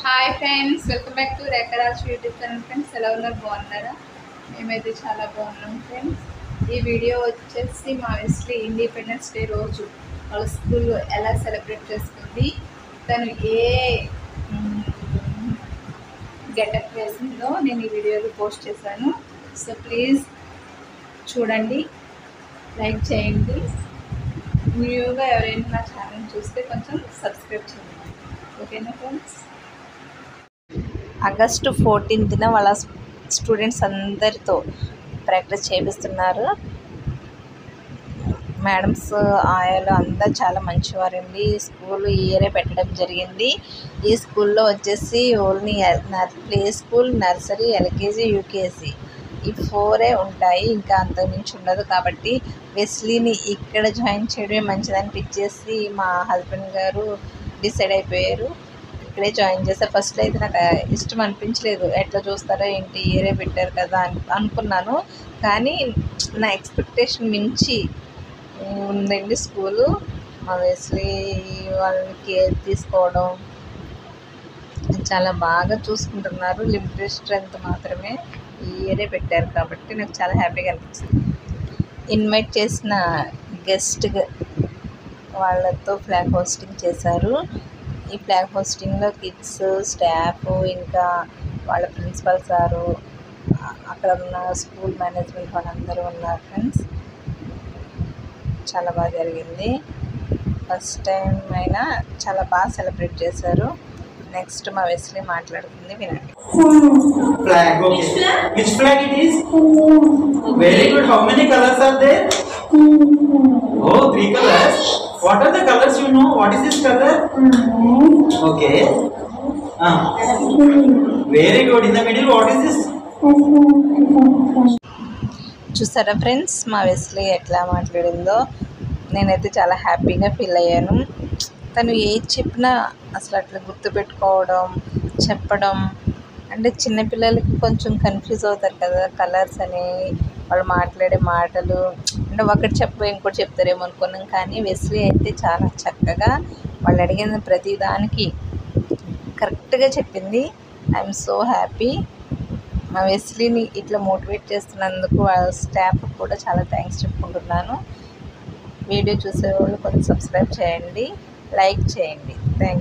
Hi friends, welcome back to Rekharaj YouTube channel. Friends ఎలా ఉన్నారు, బాగున్నారా? మేమైతే చాలా బాగున్నాం ఫ్రెండ్స్. ఈ వీడియో వచ్చేసి మా వెస్లీ ఇండిపెండెన్స్ డే రోజు వాళ్ళ స్కూల్లో ఎలా సెలబ్రేట్ చేసుకుంది, తను ఏ గెటప్ వేసిందో నేను ఈ వీడియోలో పోస్ట్ చేశాను. సో ప్లీజ్ చూడండి, లైక్ చేయండి. న్యూగా ఎవరైనా నా ఛానల్ చూస్తే కొంచెం సబ్స్క్రైబ్ చేయండి. ఓకేనా ఫ్రెండ్స్? ఆగస్టు 14న వాళ్ళ స్టూడెంట్స్ అందరితో ప్రాక్టీస్ చేపిస్తున్నారు. మేడమ్స్, ఆయాలు అందరు చాలా మంచివారండి. స్కూల్ ఈ ఇయరే పెట్టడం జరిగింది. ఈ స్కూల్లో వచ్చేసి only play school, nursery, LKG, UKG ఈ 4 ఉంటాయి. ఇంకా అంతకుమించి ఉండదు. కాబట్టి వెస్లీని ఇక్కడ జాయిన్ చేయడమే మంచిదనిపించేసి మా హస్బెండ్ గారు డిసైడ్ అయిపోయారు. ఇక్కడే జాయిన్ చేశారు. ఫస్ట్ అయితే నాకు ఇష్టం అనిపించలేదు, ఎట్లా చూస్తారో ఏంటి, ఏరే పెట్టారు కదా అనుకున్నాను. కానీ నా ఎక్స్పెక్టేషన్ మించి ఉందండి స్కూలు. మా వెస్లీ వాళ్ళని కేర్ తీసుకోవడం చాలా బాగా చూసుకుంటున్నారు. లిమిటెడ్ స్ట్రెంత్ మాత్రమే ఈ ఇయరే పెట్టారు కాబట్టి నాకు చాలా హ్యాపీగా అనిపించింది. ఇన్వైట్ చేసిన గెస్ట్ వాళ్ళతో ఫ్లాగ్ హోస్టింగ్ చేశారు. ఈ ఫ్లాగ్ హోస్టింగ్లో కిడ్స్, స్టాఫ్, ఇంకా వాళ్ళ ప్రిన్సిపల్ సారు, అక్కడ ఉన్న స్కూల్ మేనేజ్మెంట్ వాళ్ళందరూ ఉన్నారు ఫ్రెండ్స్. చాలా బాగా జరిగింది. ఫస్ట్ టైం అయినా చాలా బాగా సెలబ్రేట్ చేశారు. నెక్స్ట్ మా వెస్లీ మాట్లాడుతుంది, వినండి. Flag, okay. Which flag it is? Very good. How many colors are there? Oh, 3 colors. What are the colors you know? What is this color? Okay. Very good. In the middle, what is this? చూసారా friends, మా Wesley ఎట్లా మాట్లాడిందో? నేనైతే చాలా హ్యాపీగా feel అయ్యాను. తను ఏది చెప్పినా అసలు అట్లా గుర్తుపెట్టుకోవడం, చెప్పడం. అంటే చిన్నపిల్లలకి కొంచెం కన్ఫ్యూజ్ అవుతారు కదా కలర్స్ అని, వాళ్ళు మాట్లాడే మాటలు. అంటే ఒకటి చెప్ప ఇంకోటి చెప్తారేమో అనుకున్నాం. కానీ వెస్లీ అయితే చాలా చక్కగా వాళ్ళు అడిగిన ప్రతి దానికి కరెక్ట్గా చెప్పింది. I'm so happy. మా వెస్లీని ఇట్లా మోటివేట్ చేస్తున్నందుకు వాళ్ళ స్టాఫ్ కూడా చాలా థ్యాంక్స్ చెప్పుకుంటున్నాను. వీడియో చూసేవాళ్ళు కొంచెం సబ్స్క్రైబ్ చేయండి, లైక్ చేయండి. థ్యాంక్